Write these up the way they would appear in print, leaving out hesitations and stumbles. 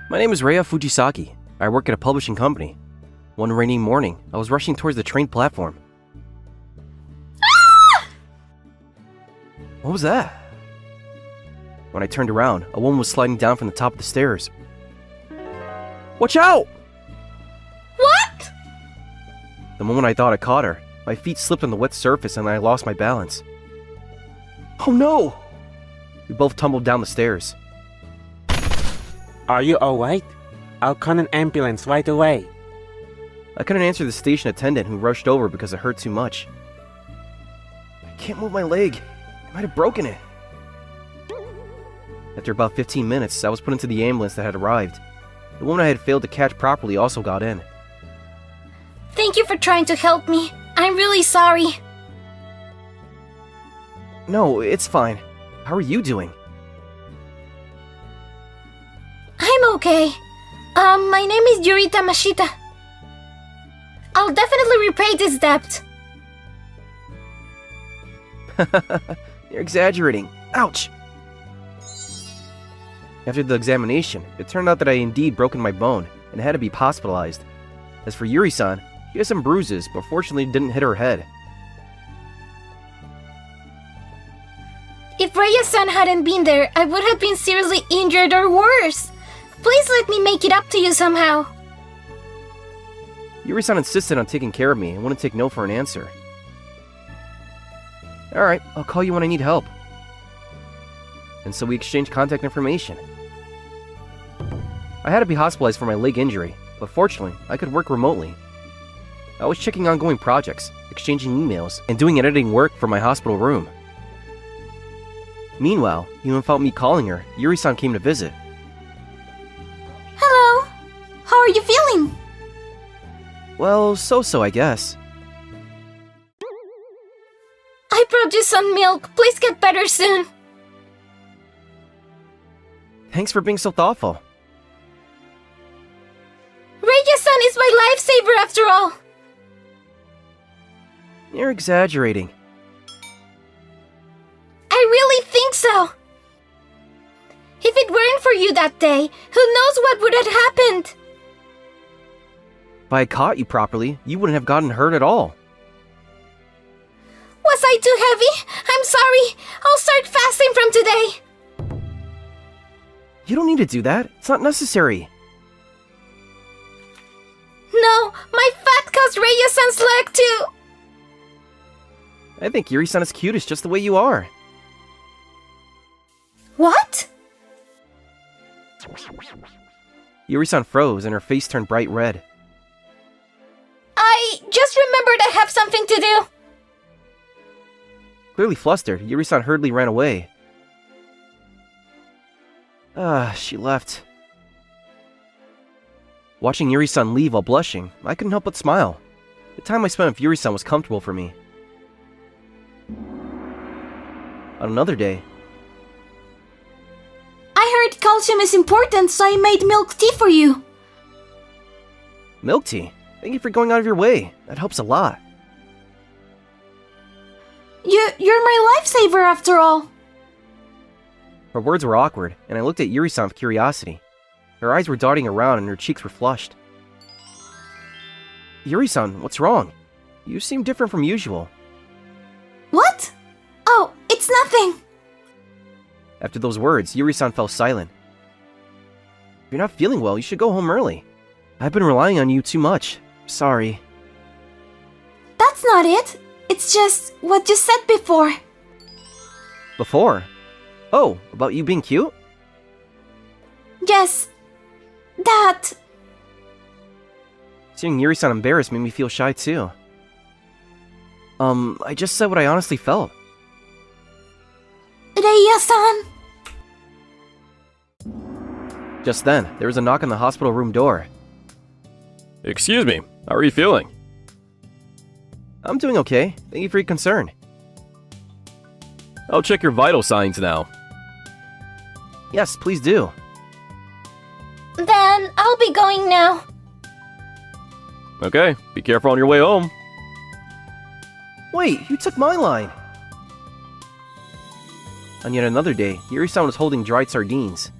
My name is Raya Fujisaki. I work at a publishing company. One rainy morning, I was rushing towards the train platform. What was that? When I turned around, a woman was sliding down from the top of the stairs. Watch out! What? The moment I thought I caught her, my feet slipped on the wet surface and I lost my balance. Oh no! We both tumbled down the stairs. Are you alright? I'll call an ambulance right away. I couldn't answer the station attendant who rushed over because it hurt too much. I can't move my leg. I might have broken it. After about 15 minutes, I was put into the ambulance that had arrived. The woman I had failed to catch properly also got in. Thank you for trying to help me. I'm really sorry. No, it's fine. How are you doing? I'm okay. My name is Yuri Tamashita. I'll definitely repay this debt. You're exaggerating. Ouch! After the examination, it turned out that I had indeed broken my bone and had to be hospitalized. As for Yuri-san, she has some bruises, but fortunately didn't hit her head. If Raya-san hadn't been there, I would have been seriously injured or worse. Please let me make it up to you somehow. Yuri-san insisted on taking care of me and wouldn't take no for an answer. Alright, I'll call you when I need help. And so we exchanged contact information. I had to be hospitalized for my leg injury, but fortunately, I could work remotely. I was checking ongoing projects, exchanging emails, and doing editing work from my hospital room. Meanwhile, even without me calling her, Yuri-san came to visit. Hello. How are you feeling? Well, so-so, I guess. I brought you some milk. Please get better soon. Thanks for being so thoughtful. Raya-san is my lifesaver after all. You're exaggerating. I really think so. If it weren't for you that day, who knows what would have happened? If I had caught you properly, you wouldn't have gotten hurt at all. Was I too heavy? I'm sorry. I'll start fasting from today. You don't need to do that. It's not necessary. No, my fat caused Raya-san's leg too. I think Yuri-san is cutest just the way you are. What? Yuri-san froze and her face turned bright red. I just remembered I have something to do. Clearly flustered, Yuri-san hurriedly ran away. She left. Watching Yuri-san leave while blushing, I couldn't help but smile. The time I spent with Yuri-san was comfortable for me. On another day, I heard calcium is important, so I made milk tea for you. milk tea. Thank you for going out of your way. That helps a lot. You're my lifesaver after all. Her words were awkward, and I looked at Yuri-san with curiosity. Her eyes were darting around and her cheeks were flushed. Yuri-san, what's wrong? You seem different from usual. What? Oh, it's nothing. After those words, Yuri-san fell silent. If you're not feeling well, you should go home early. I've been relying on you too much. Sorry. That's not it. It's just what you said before. Before? Oh, about you being cute? Yes. That. Seeing Yuri-san embarrassed made me feel shy too. I just said what I honestly felt. Raya-san. Just then, there was a knock on the hospital room door. Excuse me, how are you feeling? I'm doing okay. Thank you for your concern. I'll check your vital signs now. Yes, please do. Then I'll be going now. Okay, be careful on your way home. Wait, you took my line. On yet another day, Yuri-san was holding dried sardines.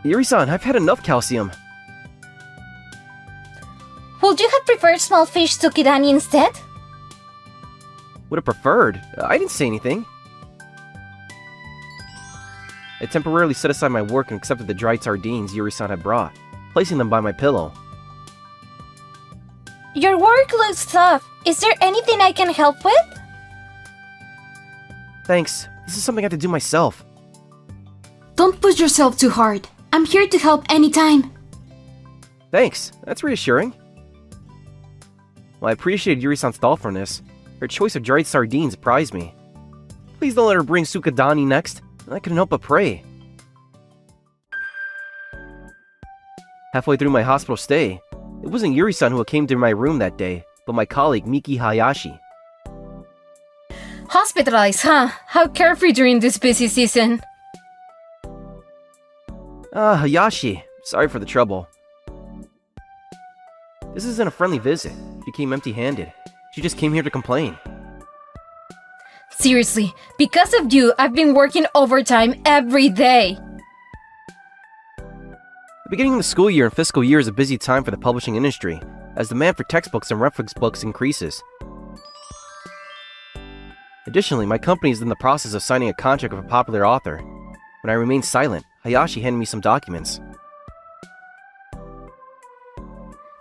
Yuri-san, I've had enough calcium. Would you have preferred small fish tsukidani instead? Would have preferred. I didn't say anything. I temporarily set aside my work and accepted the dried sardines Yuri-san had brought, placing them by my pillow. Your work looks tough. Is there anything I can help with? Thanks. This is something I have to do myself. Don't push yourself too hard. I'm here to help anytime. Thanks. That's reassuring. Well, I appreciated Yuri-san's thoughtfulness. Her choice of dried sardines surprised me. Please don't let her bring tsukidani next. I couldn't help but pray. Halfway through my hospital stay, it wasn't Yuri-san who came to my room that day, but my colleague Miki Hayashi. Hospitalized, huh? How carefree during this busy season. Hayashi. Sorry for the trouble. This isn't a friendly visit. She came empty-handed. She just came here to complain. Seriously, because of you, I've been working overtime every day. The beginning of the school year and fiscal year is a busy time for the publishing industry, as demand for textbooks and reference books increases. Additionally, my company is in the process of signing a contract with a popular author. When I remained silent, Hayashi handed me some documents.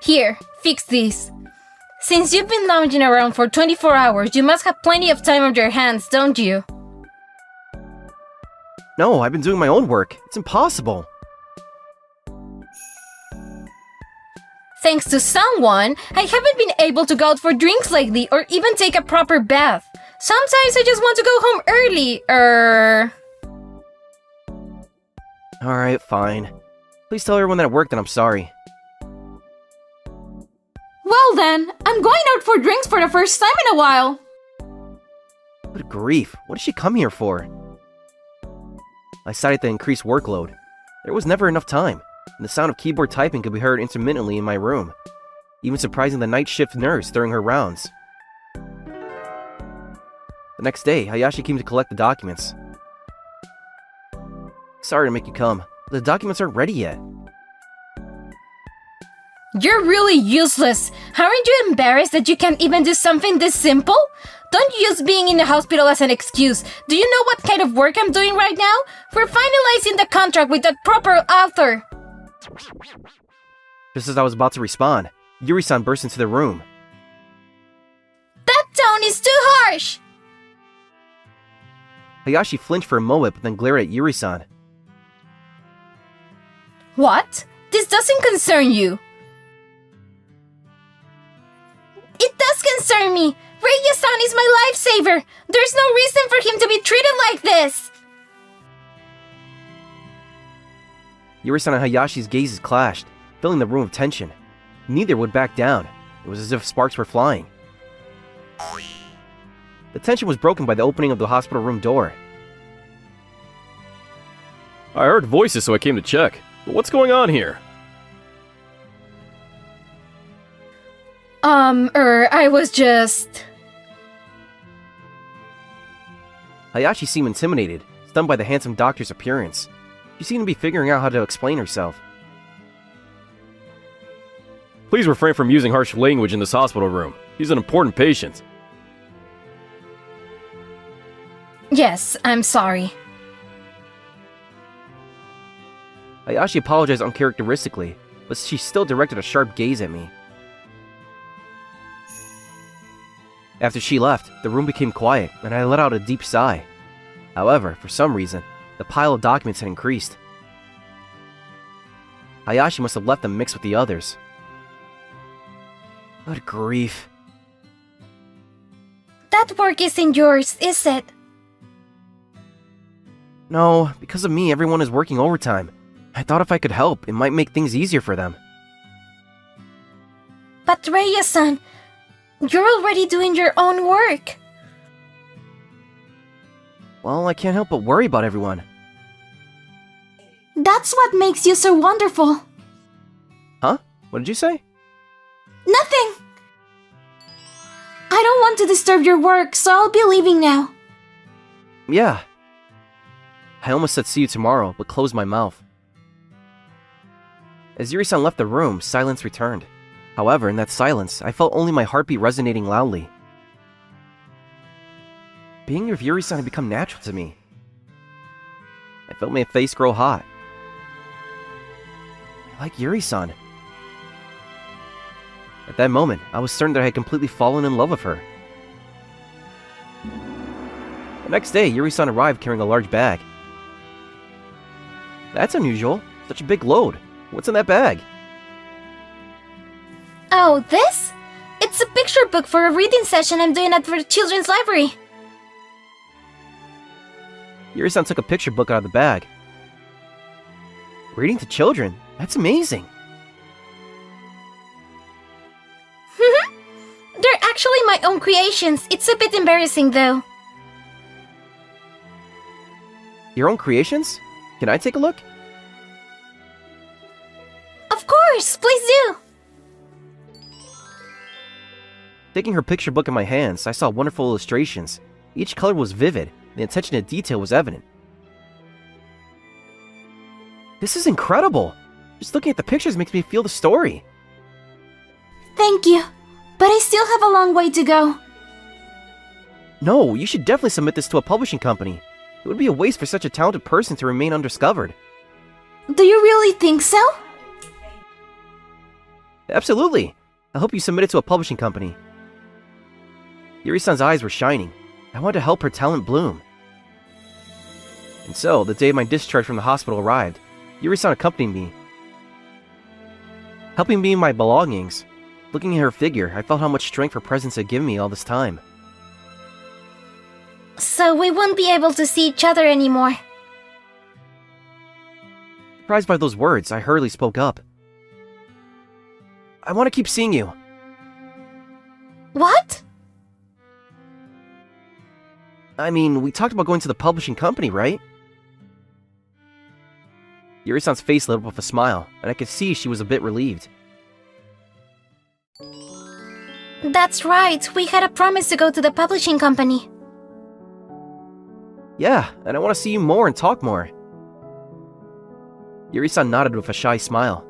Here, fix these. Since you've been lounging around for 24 hours, you must have plenty of time on your hands, don't you? No, I've been doing my own work. It's impossible. Thanks to someone, I haven't been able to go out for drinks lately or even take a proper bath. Sometimes I just want to go home early, Alright, fine. Please tell everyone at work that I'm sorry. Well then, I'm going out for drinks for the first time in a while. Good grief, what did she come here for? I cited the increased workload. There was never enough time, and the sound of keyboard typing could be heard intermittently in my room, even surprising the night shift nurse during her rounds. The next day, Hayashi came to collect the documents. Sorry to make you come, but the documents aren't ready yet. You're really useless. Aren't you embarrassed that you can't even do something this simple? Don't use being in the hospital as an excuse. Do you know what kind of work I'm doing right now? We're finalizing the contract with that proper author. Just as I was about to respond, Yuri-san burst into the room. That tone is too harsh! Hayashi flinched for a moment but then glared at Yuri-san. What? This doesn't concern you. It does concern me. Rei-san is my lifesaver. There's no reason for him to be treated like this. Yuri-san and Hayashi's gazes clashed, filling the room with tension. Neither would back down. It was as if sparks were flying. The tension was broken by the opening of the hospital room door. I heard voices, so I came to check. But what's going on here? I was just... Hayashi seemed intimidated, stunned by the handsome doctor's appearance. She seemed to be figuring out how to explain herself. Please refrain from using harsh language in this hospital room. He's an important patient. Yes, I'm sorry. Hayashi apologized uncharacteristically, but she still directed a sharp gaze at me. After she left, the room became quiet, and I let out a deep sigh. However, for some reason, the pile of documents had increased. Hayashi must have left them mixed with the others. What grief. That work isn't yours, is it? No, because of me, everyone is working overtime. I thought if I could help, it might make things easier for them. But Rei-san, you're already doing your own work. Well, I can't help but worry about everyone. That's what makes you so wonderful. Huh? What did you say? Nothing! I don't want to disturb your work, so I'll be leaving now. Yeah. I almost said see you tomorrow, but closed my mouth. As Yuri-san left the room, silence returned. However, in that silence, I felt only my heartbeat resonating loudly. Being with Yuri-san had become natural to me. I felt my face grow hot. I like Yuri-san. At that moment, I was certain that I had completely fallen in love with her. The next day, Yuri-san arrived carrying a large bag. That's unusual. Such a big load. What's in that bag? Oh, this? It's a picture book for a reading session I'm doing at the children's library. Yuri-san took a picture book out of the bag. Reading to children? That's amazing. They're actually my own creations. It's a bit embarrassing, though. Your own creations? Can I take a look? Of course, please do. Taking her picture book in my hands, I saw wonderful illustrations. Each color was vivid, and the attention to detail was evident. This is incredible! Just looking at the pictures makes me feel the story. Thank you, but I still have a long way to go. No, you should definitely submit this to a publishing company. It would be a waste for such a talented person to remain undiscovered. Do you really think so? Absolutely! I hope you submit it to a publishing company. Yuri-san's eyes were shining. I wanted to help her talent bloom. And so, the day of my discharge from the hospital arrived. Yuri-san accompanied me, helping me in my belongings. Looking at her figure, I felt how much strength her presence had given me all this time. So we won't be able to see each other anymore. Surprised by those words, I hurriedly spoke up. I want to keep seeing you. What? I mean, we talked about going to the publishing company, right? Yuri-san's face lit up with a smile, and I could see she was a bit relieved. That's right, we had a promise to go to the publishing company. Yeah, and I want to see you more and talk more. Yuri-san nodded with a shy smile.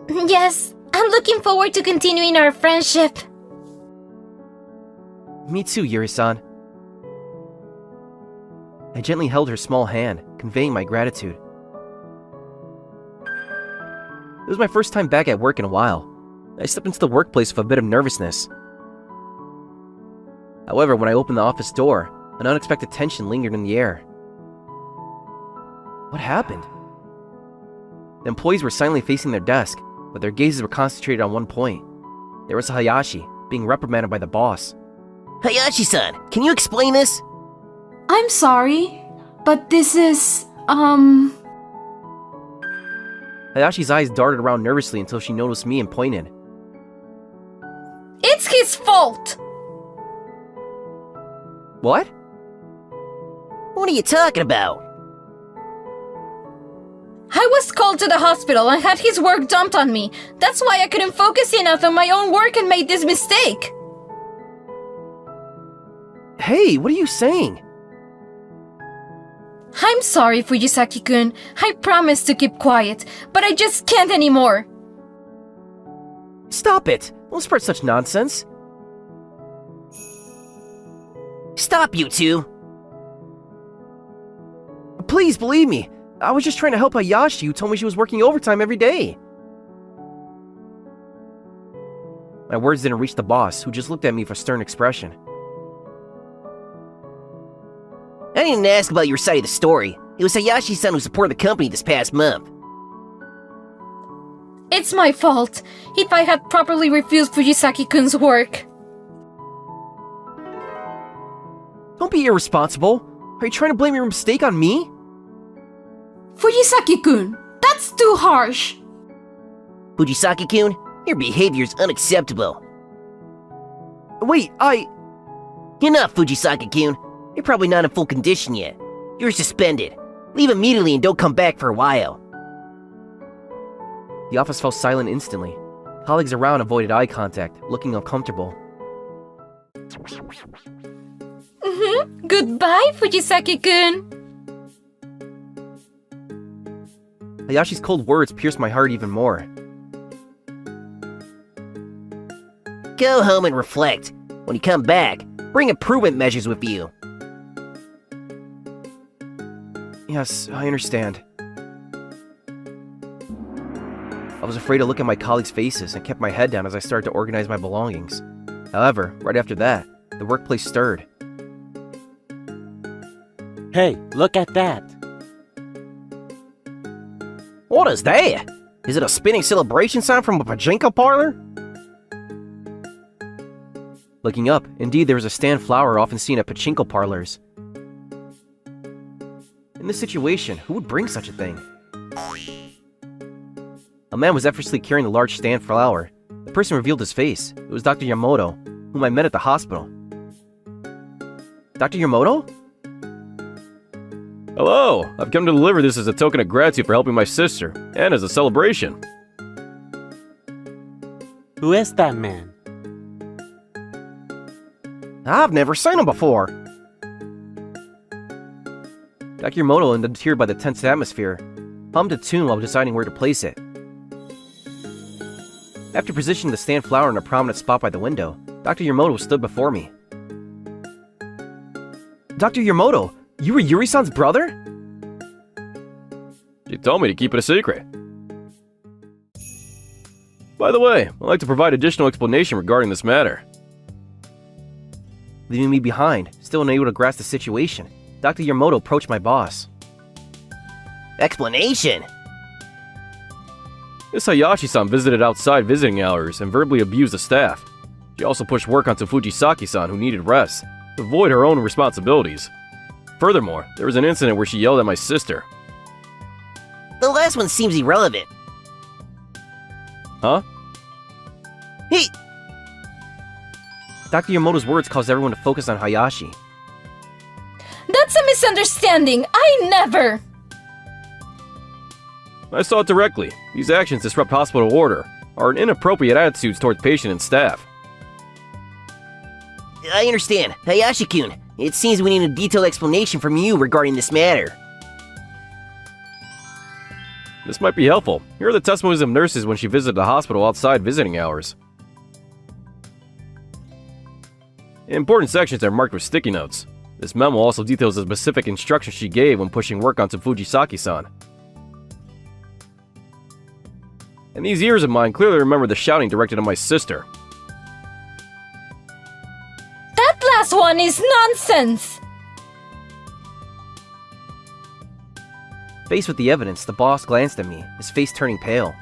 Yes, I'm looking forward to continuing our friendship. Me too, Yuri-san. I gently held her small hand, conveying my gratitude. It was my first time back at work in a while. I stepped into the workplace with a bit of nervousness. However, when I opened the office door, an unexpected tension lingered in the air. What happened? The employees were silently facing their desk, but their gazes were concentrated on one point. There was Hayashi, being reprimanded by the boss. Hayashi-san, can you explain this? I'm sorry, but this is, Hayashi's eyes darted around nervously until she noticed me and pointed. It's his fault! What? What are you talking about? I was called to the hospital and had his work dumped on me. That's why I couldn't focus enough on my own work and made this mistake. Hey, what are you saying? I'm sorry, Fujisaki-kun. I promised to keep quiet, but I just can't anymore. Stop it! Don't spread such nonsense. Stop, you two! Please believe me. I was just trying to help Hayashi, who told me she was working overtime every day. My words didn't reach the boss, who just looked at me with a stern expression. I didn't ask about your side of the story. It was Hayashi-san who supported the company this past month. It's my fault if I had properly refused Fujisaki-kun's work. Don't be irresponsible. Are you trying to blame your mistake on me? Fujisaki-kun, that's too harsh. Fujisaki-kun, your behavior is unacceptable. Wait, Enough, Fujisaki-kun. You're probably not in full condition yet. You're suspended. Leave immediately and don't come back for a while. The office fell silent instantly. Colleagues around avoided eye contact, looking uncomfortable. Goodbye, Fujisaki-kun. Hayashi's cold words pierced my heart even more. Go home and reflect. When you come back, bring improvement measures with you. Yes, I understand. I was afraid to look at my colleagues' faces and kept my head down as I started to organize my belongings. However, right after that, the workplace stirred. Hey, look at that. What is that? Is it a spinning celebration sign from a pachinko parlor? Looking up, indeed there was a stand flower often seen at pachinko parlors. In this situation, who would bring such a thing? A man was effortlessly carrying the large stand flower. The person revealed his face. It was Dr. Yamamoto, whom I met at the hospital. Dr. Yamamoto? Hello, I've come to deliver this as a token of gratitude for helping my sister, and as a celebration. Who is that man? I've never seen him before. Dr. Yamamoto, undeterred by the tense atmosphere, hummed a tune while deciding where to place it. After positioning the stand flower in a prominent spot by the window, Dr. Yamamoto stood before me. Dr. Yamamoto, you were Yuri-san's brother? She told me to keep it a secret. By the way, I'd like to provide additional explanation regarding this matter. Leaving me behind, still unable to grasp the situation, Dr. Yamamoto approached my boss. Explanation? This Hayashi-san visited outside visiting hours and verbally abused the staff. She also pushed work onto Fujisaki-san, who needed rest, to avoid her own responsibilities. Furthermore, there was an incident where she yelled at my sister. The last one seems irrelevant. Huh? He... Dr. Yamamoto's words caused everyone to focus on Hayashi. That's a misunderstanding. I never. I saw it directly. These actions disrupt hospital order, are an inappropriate attitudes towards patient and staff. I understand. Hayashi-kun, it seems we need a detailed explanation from you regarding this matter. This might be helpful. Here are the testimonies of nurses when she visited the hospital outside visiting hours. Important sections are marked with sticky notes. This memo also details the specific instructions she gave when pushing work onto Fujisaki-san. And these ears of mine clearly remember the shouting directed at my sister. That last one is nonsense. Faced with the evidence, the boss glanced at me, his face turning pale.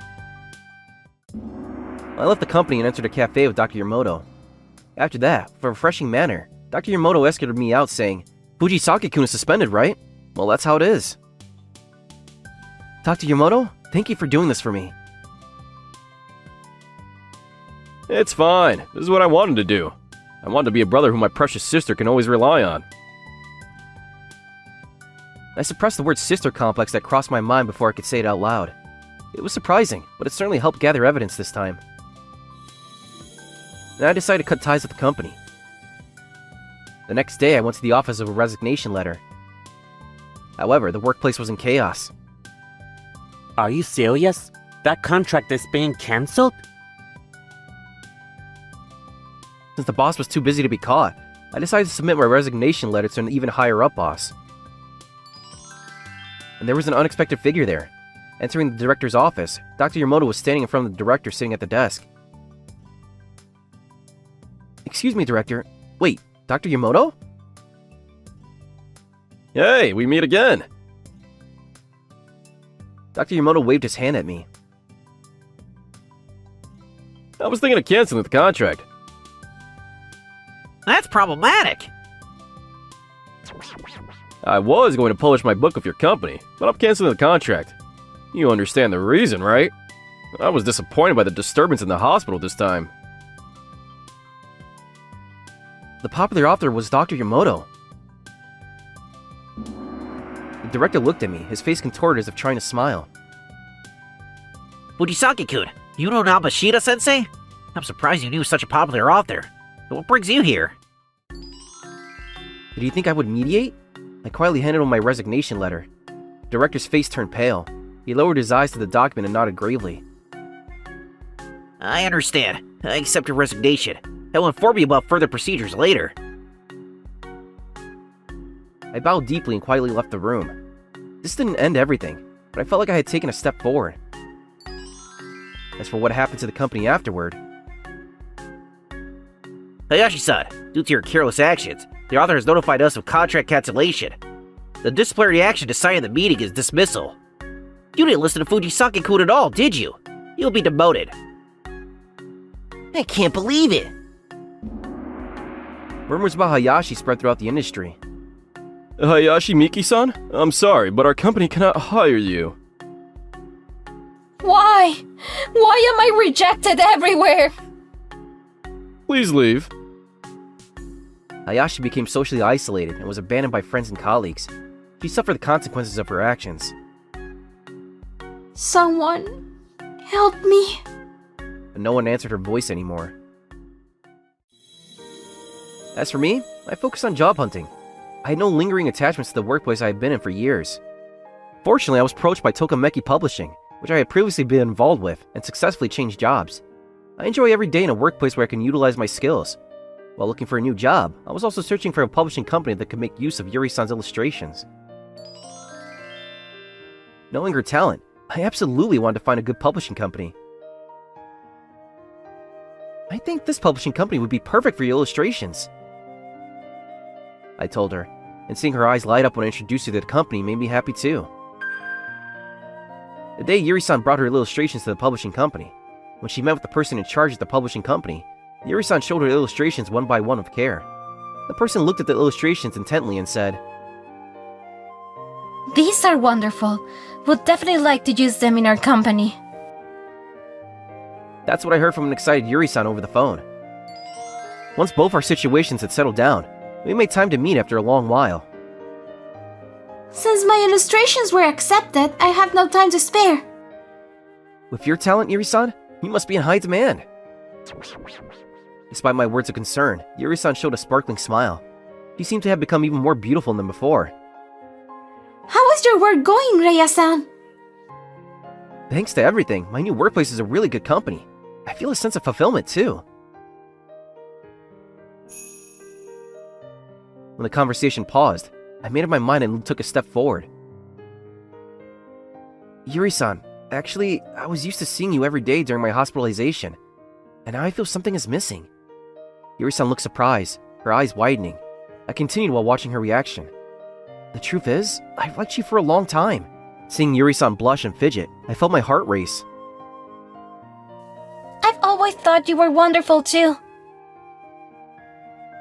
I left the company and entered a cafe with Dr. Yamamoto. After that, for a refreshing manner, Dr. Yamamoto escorted me out saying, "Fujisaki-kun is suspended, right? Well, that's how it is." Dr. Yamamoto, thank you for doing this for me. It's fine. This is what I wanted to do. I wanted to be a brother who my precious sister can always rely on. I suppressed the word sister complex that crossed my mind before I could say it out loud. It was surprising, but it certainly helped gather evidence this time. Then I decided to cut ties with the company. The next day, I went to the office of a resignation letter. However, the workplace was in chaos. Are you serious? That contract is being cancelled? Since the boss was too busy to be caught, I decided to submit my resignation letter to an even higher-up boss. And there was an unexpected figure there. Entering the director's office, Dr. Yamamoto was standing in front of the director sitting at the desk. "Excuse me, Director. Wait, Dr. Yamamoto?" Hey, we meet again. Dr. Yamamoto waved his hand at me. I was thinking of canceling the contract. That's problematic. I was going to publish my book with your company, but I'm canceling the contract. You understand the reason, right? I was disappointed by the disturbance in the hospital this time. The popular author was Dr. Yamamoto. The director looked at me, his face contorted as if trying to smile. Fujisaki-kun, you know Nabashida-sensei? I'm surprised you knew such a popular author. What brings you here? Did you think I would mediate? I quietly handed him my resignation letter. The director's face turned pale. He lowered his eyes to the document and nodded gravely. I understand. I accept your resignation. I will inform you about further procedures later. I bowed deeply and quietly left the room. This didn't end everything, but I felt like I had taken a step forward. As for what happened to the company afterward, Hayashi-san, due to your careless actions, the author has notified us of contract cancellation. The disciplinary action decided in the meeting is dismissal. You didn't listen to Fujisaki-kun at all, did you? You'll be demoted. I can't believe it. rumors about Hayashi spread throughout the industry. Hayashi Miki-san? I'm sorry, but our company cannot hire you. Why? Why am I rejected everywhere? Please leave. Hayashi became socially isolated and was abandoned by friends and colleagues. She suffered the consequences of her actions. Someone help me. But no one answered her voice anymore. As for me, I focused on job hunting. I had no lingering attachments to the workplace I had been in for years. Fortunately, I was approached by Tokameki Publishing, which I had previously been involved with, and successfully changed jobs. I enjoy every day in a workplace where I can utilize my skills. While looking for a new job, I was also searching for a publishing company that could make use of Yuri-san's illustrations. Knowing her talent, I absolutely wanted to find a good publishing company. I think this publishing company would be perfect for your illustrations, I told her, and seeing her eyes light up when I introduced her to the company made me happy too. The day Yuri-san brought her illustrations to the publishing company, when she met with the person in charge of the publishing company, Yuri-san showed her illustrations one by one with care. The person looked at the illustrations intently and said, These are wonderful. Would definitely like to use them in our company. That's what I heard from an excited Yuri-san over the phone. Once both our situations had settled down, we made time to meet after a long while. Since my illustrations were accepted, I have no time to spare. With your talent, Yuri-san, you must be in high demand. Despite my words of concern, Yuri-san showed a sparkling smile. She seemed to have become even more beautiful than before. How is your work going, Raya-san? Thanks to everything, my new workplace is a really good company. I feel a sense of fulfillment too. When the conversation paused, I made up my mind and took a step forward. Yuri-san, actually, I was used to seeing you every day during my hospitalization, and now I feel something is missing. Yuri-san looked surprised, her eyes widening. I continued while watching her reaction. The truth is, I've liked you for a long time. Seeing Yuri-san blush and fidget, I felt my heart race. I've always thought you were wonderful too.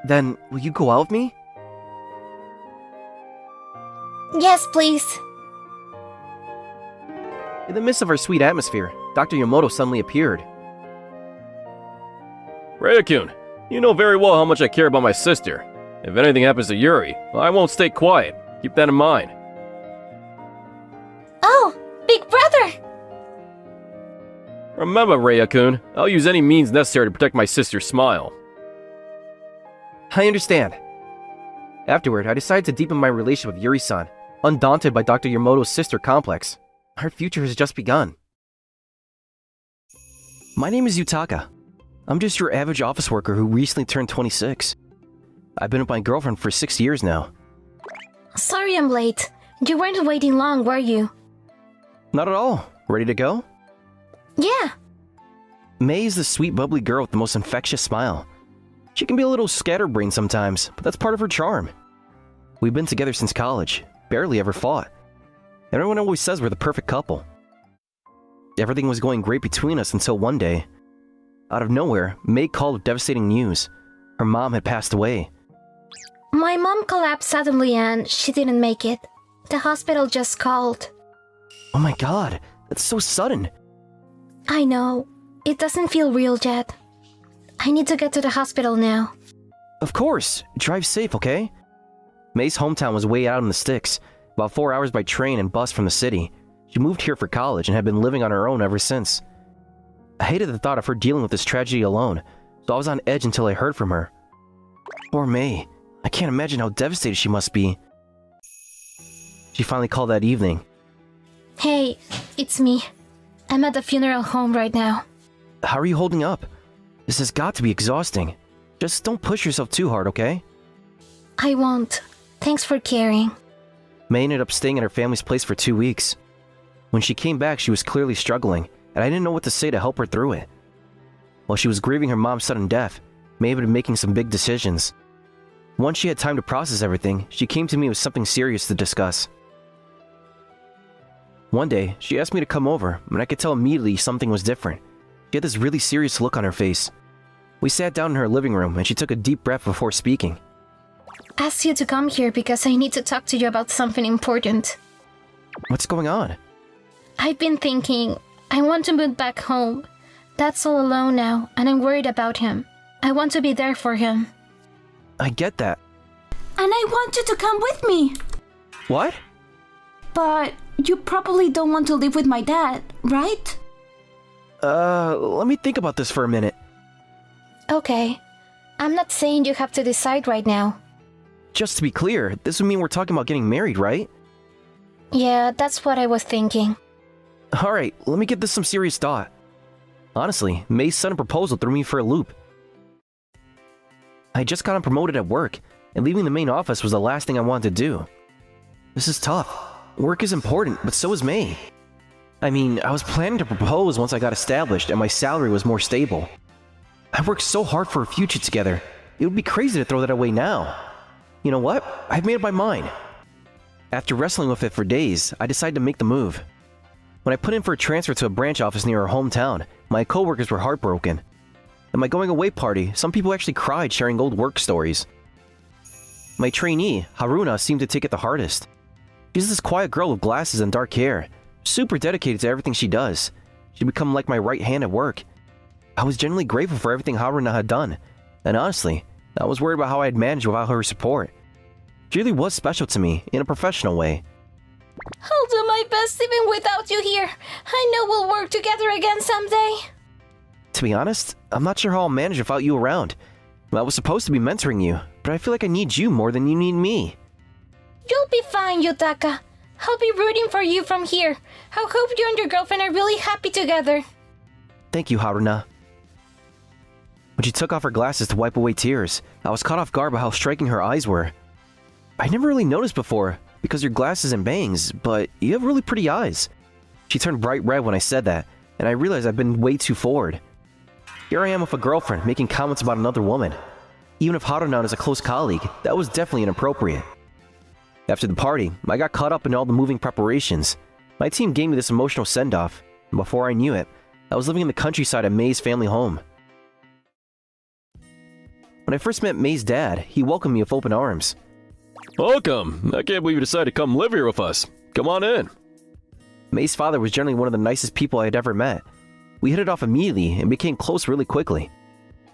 Then, will you go out with me? Yes, please. In the midst of our sweet atmosphere, Dr. Yamoto suddenly appeared. Raya-kun, you know very well how much I care about my sister. If anything happens to Yuri, I won't stay quiet. Keep that in mind. Oh, big brother! Remember, Raya-kun, I'll use any means necessary to protect my sister's smile. I understand. Afterward, I decided to deepen my relationship with Yuri-san, undaunted by Dr. Yamoto's sister complex. Our future has just begun. My name is Yutaka. I'm just your average office worker who recently turned 26. I've been with my girlfriend for 6 years now. Sorry I'm late. You weren't waiting long, were you? Not at all. Ready to go? Yeah. May is the sweet, bubbly girl with the most infectious smile. She can be a little scatterbrained sometimes, but that's part of her charm. We've been together since college, barely ever fought. Everyone always says we're the perfect couple. Everything was going great between us until one day. Out of nowhere, May called with devastating news. Her mom had passed away. My mom collapsed suddenly and she didn't make it. The hospital just called. Oh my god, that's so sudden. I know. It doesn't feel real yet. I need to get to the hospital now. Of course, drive safe, okay? May's hometown was way out in the sticks, about 4 hours by train and bus from the city. She moved here for college and had been living on her own ever since. I hated the thought of her dealing with this tragedy alone, so I was on edge until I heard from her. Poor May. I can't imagine how devastated she must be. She finally called that evening. Hey, it's me. I'm at the funeral home right now. How are you holding up? This has got to be exhausting. Just don't push yourself too hard, okay? I won't. Thanks for caring. May ended up staying at her family's place for 2 weeks. When she came back, she was clearly struggling, and I didn't know what to say to help her through it. While she was grieving her mom's sudden death, May had been making some big decisions. Once she had time to process everything, she came to me with something serious to discuss. One day, she asked me to come over, and I could tell immediately something was different. She had this really serious look on her face. We sat down in her living room, and she took a deep breath before speaking. Asked you to come here because I need to talk to you about something important. What's going on? I've been thinking, I want to move back home. Dad's all alone now, and I'm worried about him. I want to be there for him. I get that. And I want you to come with me. What? But you probably don't want to live with my dad, right? Let me think about this for a minute. Okay. I'm not saying you have to decide right now. Just to be clear, this would mean we're talking about getting married, right? Yeah, that's what I was thinking. Alright, let me give this some serious thought. Honestly, May's sudden proposal threw me for a loop. I just got promoted at work, and leaving the main office was the last thing I wanted to do. This is tough. Work is important, but so is May. I mean, I was planning to propose once I got established and my salary was more stable. I worked so hard for a future together, it would be crazy to throw that away now. You know what? I've made up my mind. After wrestling with it for days, I decided to make the move. When I put in for a transfer to a branch office near our hometown, my coworkers were heartbroken. At my going away party, some people actually cried sharing old work stories. My trainee, Haruna, seemed to take it the hardest. She's this quiet girl with glasses and dark hair, super dedicated to everything she does. She'd become like my right hand at work. I was genuinely grateful for everything Haruna had done, and honestly, I was worried about how I'd manage without her support. She really was special to me, in a professional way. I'll do my best even without you here. I know we'll work together again someday. To be honest, I'm not sure how I'll manage without you around. I was supposed to be mentoring you, but I feel like I need you more than you need me. You'll be fine, Yutaka. I'll be rooting for you from here. I hope you and your girlfriend are really happy together. Thank you, Haruna. When she took off her glasses to wipe away tears, I was caught off guard by how striking her eyes were. I never really noticed before, because your glasses and bangs, but you have really pretty eyes. She turned bright red when I said that, and I realized I've been way too forward. Here I am with a girlfriend making comments about another woman. Even if Haruna is a close colleague, that was definitely inappropriate. After the party, I got caught up in all the moving preparations. My team gave me this emotional send-off, and before I knew it, I was living in the countryside at May's family home. When I first met May's dad, he welcomed me with open arms. Welcome! I can't believe you decided to come live here with us. Come on in. May's father was generally one of the nicest people I had ever met. We hit it off immediately and became close really quickly.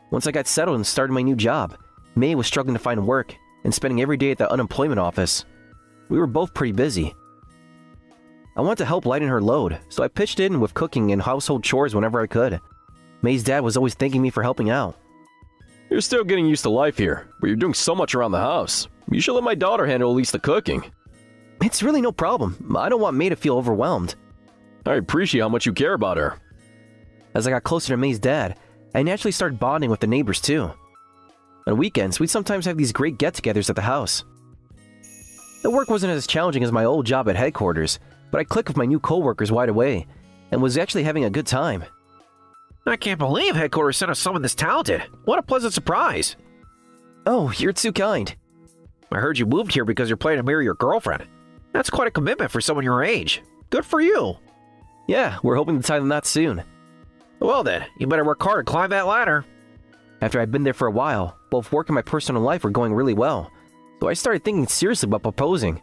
Once I got settled and started my new job, May was struggling to find work and spending every day at the unemployment office. We were both pretty busy. I wanted to help lighten her load, so I pitched in with cooking and household chores whenever I could. May's dad was always thanking me for helping out. You're still getting used to life here, but you're doing so much around the house. You should let my daughter handle at least the cooking. It's really no problem. I don't want May to feel overwhelmed. I appreciate how much you care about her. As I got closer to May's dad, I naturally started bonding with the neighbors too. On weekends, we'd sometimes have these great get-togethers at the house. The work wasn't as challenging as my old job at headquarters, but I clicked with my new coworkers right away, and was actually having a good time. I can't believe headquarters sent us someone this talented. What a pleasant surprise. Oh, you're too kind. I heard you moved here because you're planning to marry your girlfriend. That's quite a commitment for someone your age. Good for you. Yeah, we're hoping to tie the knot soon. Well then, you better work hard and climb that ladder. After I'd been there for a while, both work and my personal life were going really well, so I started thinking seriously about proposing.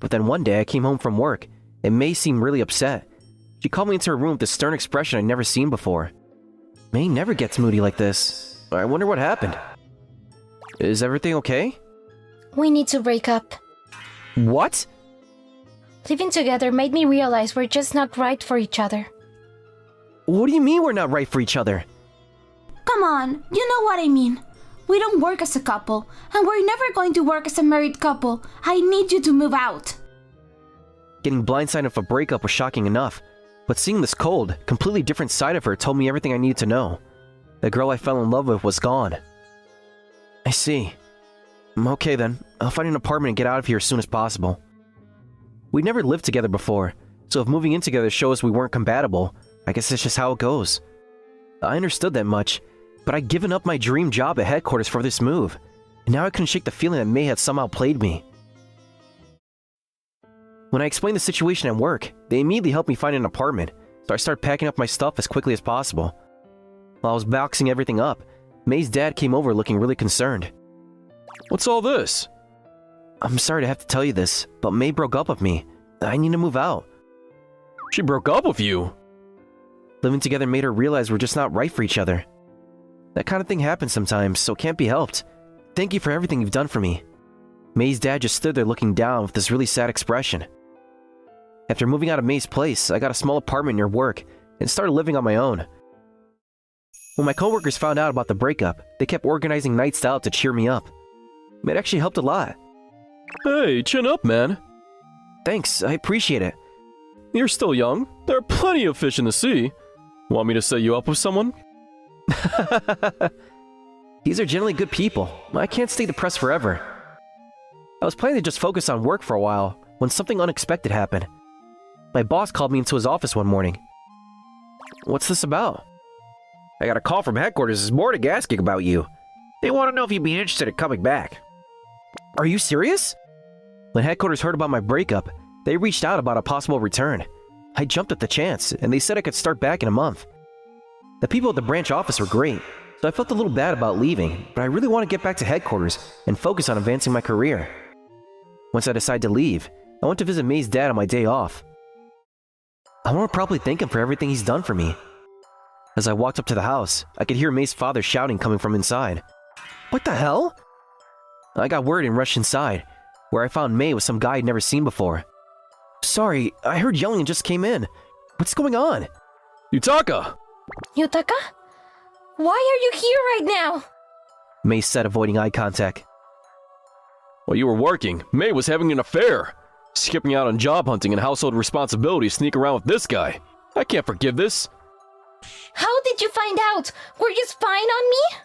But then one day I came home from work, and May seemed really upset. She called me into her room with a stern expression I'd never seen before. May never gets moody like this. I wonder what happened. Is everything okay? We need to break up. What? Living together made me realize we're just not right for each other. What do you mean we're not right for each other? Come on, you know what I mean. We don't work as a couple, and we're never going to work as a married couple. I need you to move out. Getting blindsided with a breakup was shocking enough, but seeing this cold, completely different side of her told me everything I needed to know. The girl I fell in love with was gone. I see. Okay then, I'll find an apartment and get out of here as soon as possible. We'd never lived together before, so if moving in together shows we weren't compatible, I guess that's just how it goes. I understood that much, but I'd given up my dream job at headquarters for this move, and now I couldn't shake the feeling that May had somehow played me. When I explained the situation at work, they immediately helped me find an apartment, so I started packing up my stuff as quickly as possible. While I was boxing everything up, May's dad came over looking really concerned. What's all this? I'm sorry to have to tell you this, but May broke up with me. I need to move out. She broke up with you? Living together made her realize we're just not right for each other. That kind of thing happens sometimes, so it can't be helped. Thank you for everything you've done for me. May's dad just stood there looking down with this really sad expression. After moving out of May's place, I got a small apartment near work and started living on my own. When my coworkers found out about the breakup, they kept organizing nights out to cheer me up. It actually helped a lot. Hey, chin up, man. Thanks, I appreciate it. You're still young. There are plenty of fish in the sea. Want me to set you up with someone? These are generally good people. I can't stay depressed forever. I was planning to just focus on work for a while when something unexpected happened. My boss called me into his office one morning. What's this about? I got a call from headquarters this morning asking about you. They want to know if you'd be interested in coming back. Are you serious? When headquarters heard about my breakup, they reached out about a possible return. I jumped at the chance, and they said I could start back in a month. The people at the branch office were great, so I felt a little bad about leaving, but I really want to get back to headquarters and focus on advancing my career. Once I decided to leave, I went to visit May's dad on my day off. I want to probably thank him for everything he's done for me. As I walked up to the house, I could hear May's father shouting coming from inside. What the hell? I got worried and rushed inside, where I found May with some guy I'd never seen before. Sorry, I heard yelling and just came in. What's going on? Yutaka! Yutaka? Why are you here right now? May said, avoiding eye contact. While you were working, May was having an affair. Skipping out on job hunting and household responsibilities, sneak around with this guy. I can't forgive this. How did you find out? Were you spying on me?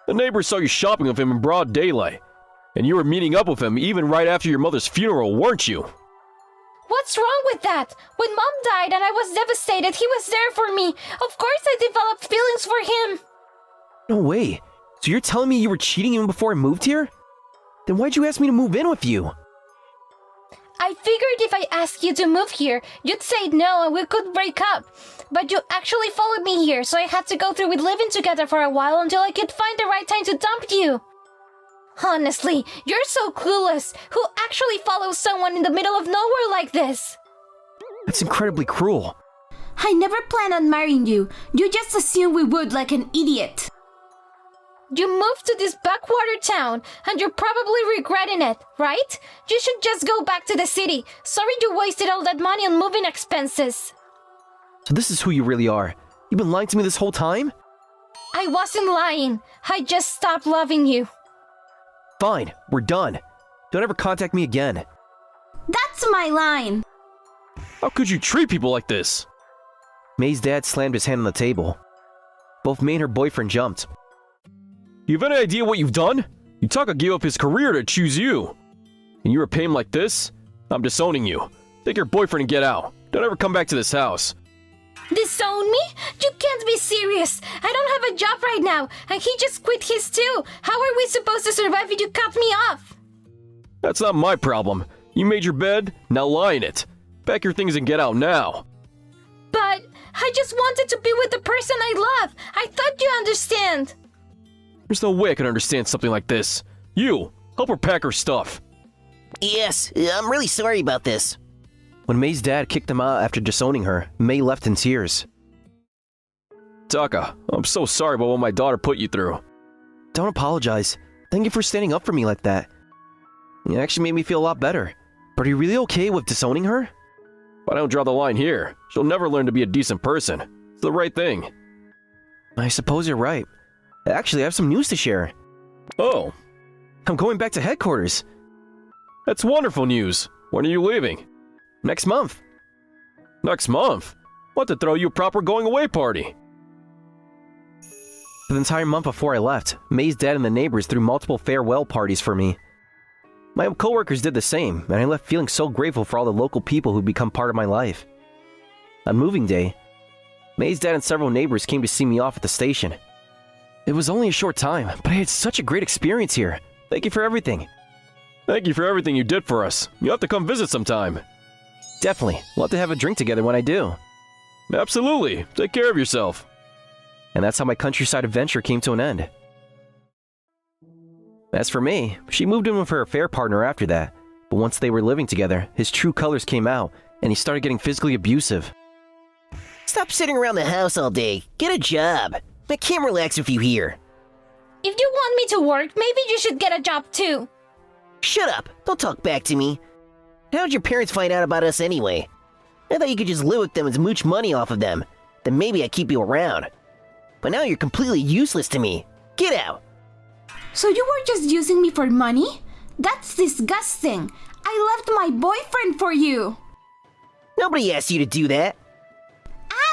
The neighbors saw you shopping with him in broad daylight. And you were meeting up with him even right after your mother's funeral, weren't you? What's wrong with that? When Mom died and I was devastated, he was there for me. Of course I developed feelings for him. No way. So you're telling me you were cheating even before I moved here? Then why'd you ask me to move in with you? I figured if I asked you to move here, you'd say no and we could break up. But you actually followed me here, so I had to go through with living together for a while until I could find the right time to dump you. Honestly, you're so clueless. Who actually follows someone in the middle of nowhere like this? That's incredibly cruel. I never planned on marrying you. You just assumed we would like an idiot. You moved to this backwater town, and you're probably regretting it, right? You should just go back to the city. Sorry you wasted all that money on moving expenses. So this is who you really are. You've been lying to me this whole time? I wasn't lying. I just stopped loving you. Fine, we're done. Don't ever contact me again. That's my line. How could you treat people like this? May's dad slammed his hand on the table. Both May and her boyfriend jumped. You have any idea what you've done? Yutaka gave up his career to choose you. And you repay him like this? I'm disowning you. Take your boyfriend and get out. Don't ever come back to this house. Disown me? You can't be serious. I don't have a job right now, and he just quit his too. How are we supposed to survive if you cut me off? That's not my problem. You made your bed, now lie in it. Pack your things and get out now. But I just wanted to be with the person I love. I thought you understand. There's no way I can understand something like this. You, help her pack her stuff. Yes, I'm really sorry about this. When May's dad kicked them out after disowning her, May left in tears. Taka, I'm so sorry about what my daughter put you through. Don't apologize. Thank you for standing up for me like that. It actually made me feel a lot better. But are you really okay with disowning her? If I don't draw the line here, she'll never learn to be a decent person. It's the right thing. I suppose you're right. Actually, I have some news to share. Oh, I'm going back to headquarters. that's wonderful news. When are you leaving? Next month. Next month? Want to throw you a proper going away party. For the entire month before I left, May's dad and the neighbors threw multiple farewell parties for me. My coworkers did the same, and I left feeling so grateful for all the local people who'd become part of my life. On moving day, May's dad and several neighbors came to see me off at the station. It was only a short time, but I had such a great experience here. Thank you for everything. Thank you for everything you did for us. You have to come visit sometime. Definitely. We'll have to have a drink together when I do. Absolutely. Take care of yourself. And that's how my countryside adventure came to an end. As for May, she moved in with her affair partner after that, but once they were living together, his true colors came out, and he started getting physically abusive. Stop sitting around the house all day. Get a job. I can't relax with you here. If you want me to work, maybe you should get a job too. Shut up. Don't talk back to me. How'd your parents find out about us anyway? I thought you could just live with them and mooch money off of them. Then maybe I'd keep you around. But now you're completely useless to me. Get out. So you were just using me for money? That's disgusting. I left my boyfriend for you. Nobody asked you to do that.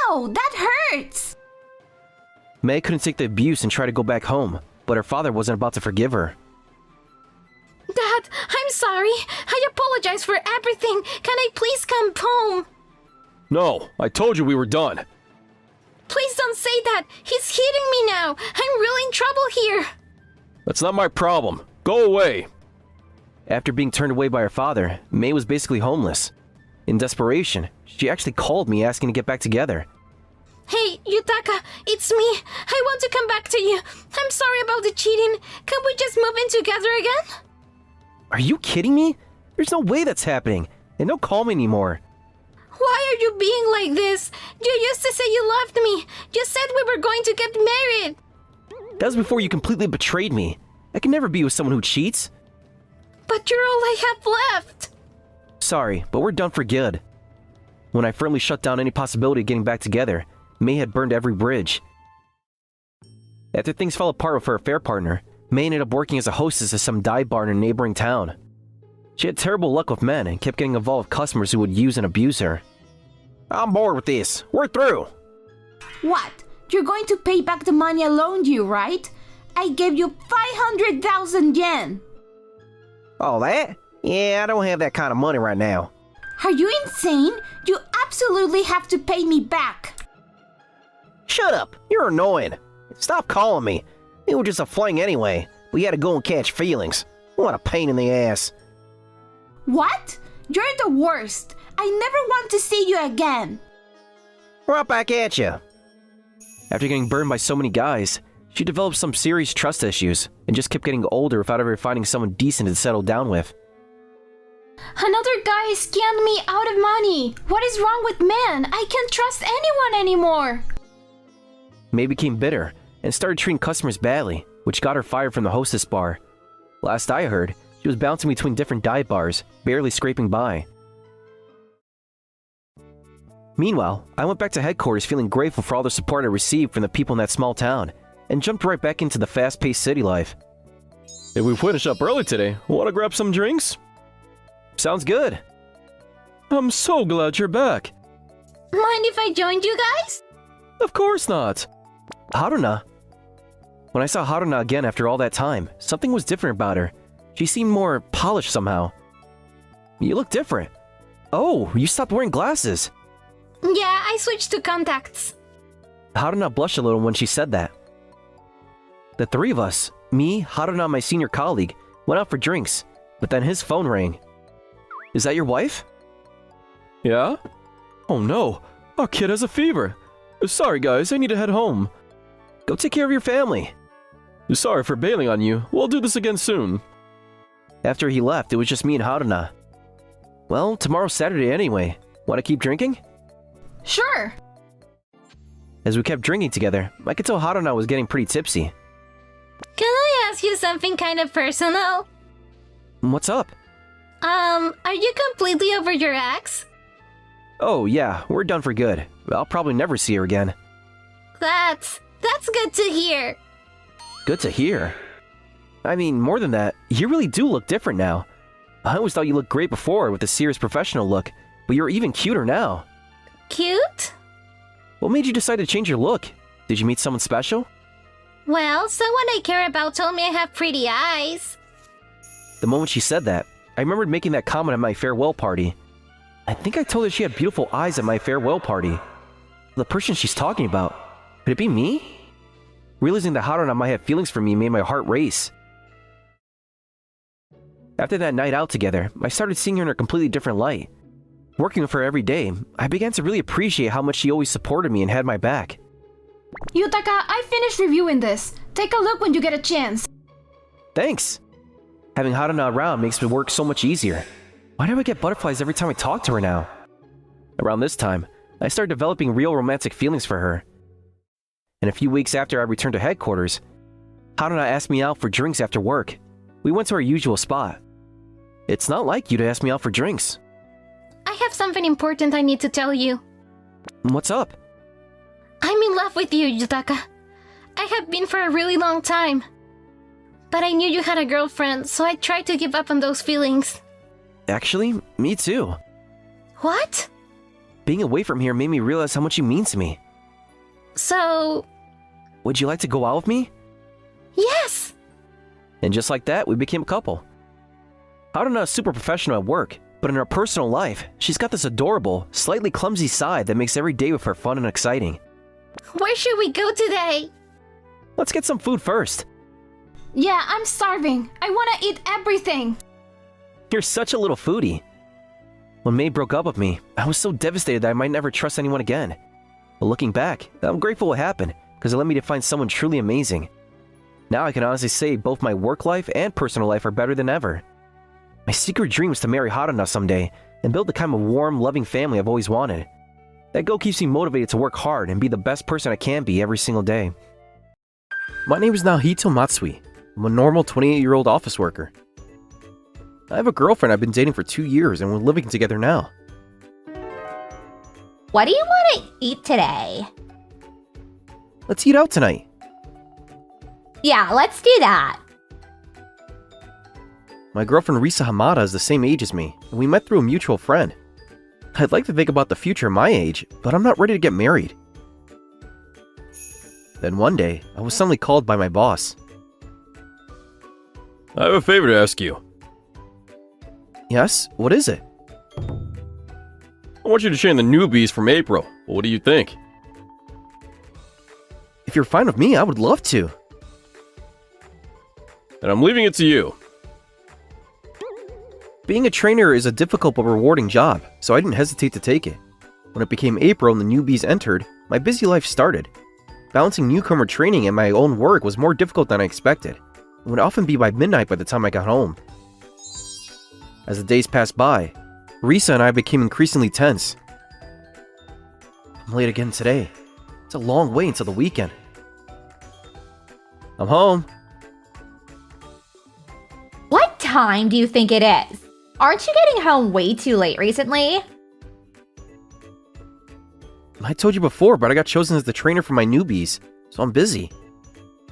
Ow, that hurts. May couldn't take the abuse and tried to go back home, but her father wasn't about to forgive her. Dad, I'm sorry. I apologize for everything. Can I please come home? No, I told you we were done. Please don't say that. He's hitting me now. I'm really in trouble here. That's not my problem. Go away. After being turned away by her father, May was basically homeless. In desperation, she actually called me asking to get back together. Hey, Yutaka, it's me. I want to come back to you. I'm sorry about the cheating. Can we just move in together again? Are you kidding me? There's no way that's happening, and don't call me anymore. Why are you being like this? You used to say you loved me. You said we were going to get married. That was before you completely betrayed me. I can never be with someone who cheats. But you're all I have left. Sorry, but we're done for good. When I firmly shut down any possibility of getting back together, May had burned every bridge. After things fell apart with her affair partner, May ended up working as a hostess at some dive bar in a neighboring town. She had terrible luck with men and kept getting involved with customers who would use and abuse her. I'm bored with this. We're through. What? You're going to pay back the money I loaned you, right? I gave you 500,000 yen. All that? Yeah, I don't have that kind of money right now. Are you insane? You absolutely have to pay me back. Shut up. You're annoying. Stop calling me. It was just a fling anyway. We had to go and catch feelings. What a pain in the ass. What? You're the worst. I never want to see you again. Right back at you. After getting burned by so many guys, she developed some serious trust issues and just kept getting older without ever finding someone decent to settle down with. Another guy scammed me out of money. What is wrong with men? I can't trust anyone anymore. May became bitter and started treating customers badly, which got her fired from the hostess bar. Last I heard, she was bouncing between different dive bars, barely scraping by. Meanwhile, I went back to headquarters feeling grateful for all the support I received from the people in that small town, and jumped right back into the fast-paced city life. If we finish up early today, want to grab some drinks? Sounds good. I'm so glad you're back. Mind if I joined you guys? Of course not. Haruna. When I saw Haruna again after all that time, something was different about her. She seemed more polished somehow. You look different. Oh, you stopped wearing glasses. Yeah, I switched to contacts. Haruna blushed a little when she said that. The three of us, me, Haruna, my senior colleague, went out for drinks, but then his phone rang. Is that your wife? Yeah? Oh no, our kid has a fever. Sorry guys, I need to head home. Go take care of your family. Sorry for bailing on you. We'll do this again soon. After he left, it was just me and Haruna. Well, tomorrow's Saturday anyway. Want to keep drinking? Sure. As we kept drinking together, I could tell Haruna was getting pretty tipsy. Can I ask you something kind of personal? What's up? Are you completely over your ex? Oh yeah, we're done for good. I'll probably never see her again. That's good to hear. Good to hear. I mean, more than that, you really do look different now. I always thought you looked great before with a serious professional look, But you're even cuter now. Cute? What made you decide to change your look? Did you meet someone special? Well, someone I care about told me I have pretty eyes. The moment she said that, I remembered making that comment at my farewell party. I think I told her she had beautiful eyes at my farewell party. The person she's talking about, could it be me? Realizing that Haruna might have feelings for me made my heart race. After that night out together, I started seeing her in a completely different light. Working with her every day, I began to really appreciate how much she always supported me and had my back. Yutaka, I finished reviewing this. Take a look when you get a chance. Thanks! Having Haruna around makes my work so much easier. Why do I get butterflies every time I talk to her now? Around this time, I started developing real romantic feelings for her. And a few weeks after I returned to headquarters, Haruna asked me out for drinks after work. We went to our usual spot. It's not like you to ask me out for drinks. I have something important I need to tell you. What's up? I'm in love with you, Yutaka. I have been for a really long time. But I knew you had a girlfriend, so I tried to give up on those feelings. Actually, me too. What? Being away from here made me realize how much you mean to me. So... Would you like to go out with me? Yes! And just like that, we became a couple. Haruna is super professional at work, but in her personal life, she's got this adorable, slightly clumsy side that makes every day with her fun and exciting. Where should we go today? Let's get some food first. Yeah, I'm starving. I want to eat everything. You're such a little foodie. When May broke up with me, I was so devastated that I might never trust anyone again. But looking back, I'm grateful it happened, because it led me to find someone truly amazing. Now I can honestly say both my work life and personal life are better than ever. My secret dream is to marry Haruna someday, and build the kind of warm, loving family I've always wanted. That goal keeps me motivated to work hard and be the best person I can be every single day. My name is Naohito Matsui. I'm a normal 28-year-old office worker. I have a girlfriend I've been dating for 2 years and we're living together now. What do you want to eat today? Let's eat out tonight. Yeah, let's do that. My girlfriend Risa Hamada is the same age as me, and we met through a mutual friend. I'd like to think about the future at my age, but I'm not ready to get married. Then one day, I was suddenly called by my boss. I have a favor to ask you. Yes? What is it? I want you to train the newbies from April. What do you think? If you're fine with me, I would love to. And I'm leaving it to you. Being a trainer is a difficult but rewarding job, so I didn't hesitate to take it. When it became April and the newbies entered, my busy life started. Balancing newcomer training and my own work was more difficult than I expected. It would often be by midnight by the time I got home. As the days passed by, Risa and I became increasingly tense. I'm late again today. It's a long way until the weekend. I'm home. What time do you think it is? Aren't you getting home way too late recently? I told you before, but I got chosen as the trainer for my newbies, so I'm busy.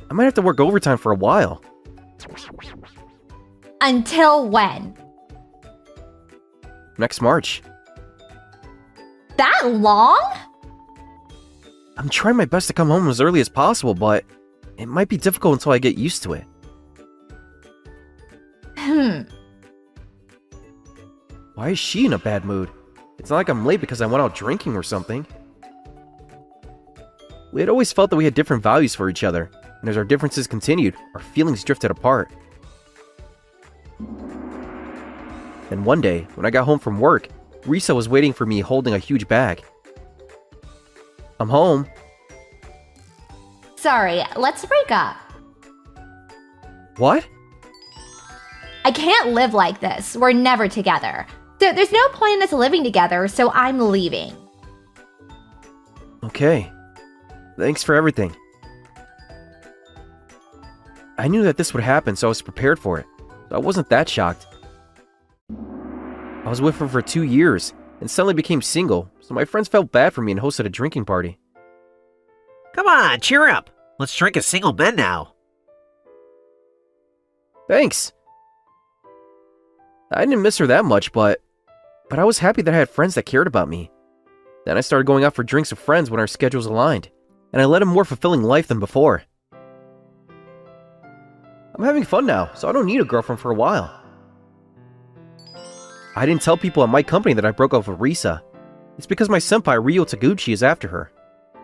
I might have to work overtime for a while. Until when? Next March. That long? I'm trying my best to come home as early as possible, but it might be difficult until I get used to it. Why is she in a bad mood? It's not like I'm late because I went out drinking or something. We had always felt that we had different values for each other, and as our differences continued, our feelings drifted apart. And one day, when I got home from work, Risa was waiting for me holding a huge bag. I'm home. Sorry, let's break up. What? I can't live like this. We're never together. There's no point in us living together, so I'm leaving. Okay. Thanks for everything. I knew that this would happen, so I was prepared for it. So I wasn't that shocked. I was with her for 2 years, and suddenly became single, so my friends felt bad for me and hosted a drinking party. Come on, cheer up. Let's drink as single men now. Thanks! I didn't miss her that much, but But I was happy that I had friends that cared about me. Then I started going out for drinks with friends when our schedules aligned, and I led a more fulfilling life than before. I'm having fun now, so I don't need a girlfriend for a while. I didn't tell people at my company that I broke up with Risa. It's because my senpai Ryo Taguchi is after her.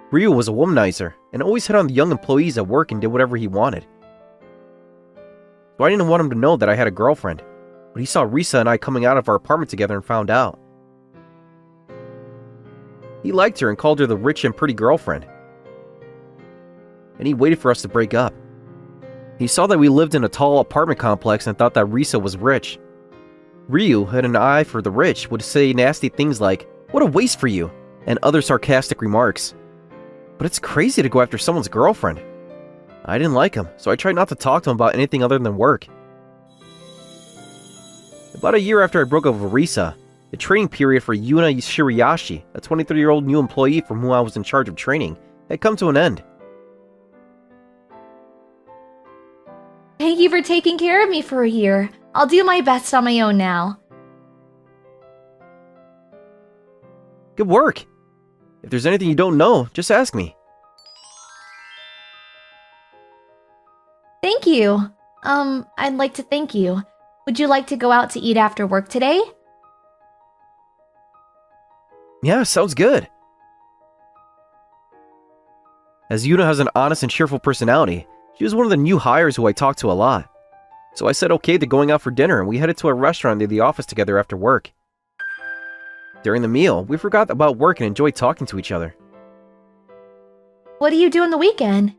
Ryo was a womanizer, and always hit on the young employees at work and did whatever he wanted. So I didn't want him to know that I had a girlfriend, but he saw Risa and I coming out of our apartment together and found out. He liked her and called her the rich and pretty girlfriend. And he waited for us to break up. He saw that we lived in a tall apartment complex and thought that Risa was rich. Ryu, who had an eye for the rich, would say nasty things like, "What a waste for you," and other sarcastic remarks. But it's crazy to go after someone's girlfriend. I didn't like him, so I tried not to talk to him about anything other than work. About a year after I broke up with Risa, the training period for Yuna Shirayashi, a 23-year-old new employee from whom I was in charge of training, had come to an end. Thank you for taking care of me for a year. I'll do my best on my own now. Good work! If there's anything you don't know, just ask me. Thank you. I'd like to thank you. Would you like to go out to eat after work today? Yeah, sounds good. As Yuna has an honest and cheerful personality, she was one of the new hires who I talked to a lot. So I said okay to going out for dinner, and we headed to a restaurant near the office together after work. During the meal, we forgot about work and enjoyed talking to each other. What do you do on the weekend?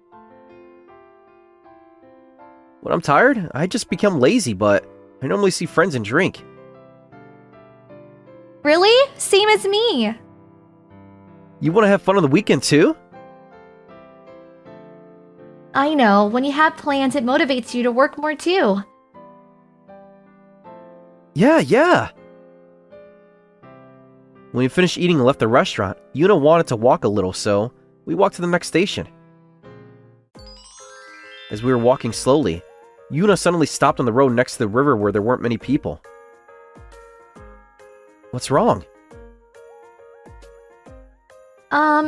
When I'm tired, I just become lazy, but I normally see friends and drink. Really? Same as me. You want to have fun on the weekend too? I know, when you have plans, it motivates you to work more too. Yeah. When we finished eating and left the restaurant, Yuna wanted to walk a little, so we walked to the next station. As we were walking slowly, Yuna suddenly stopped on the road next to the river where there weren't many people. What's wrong?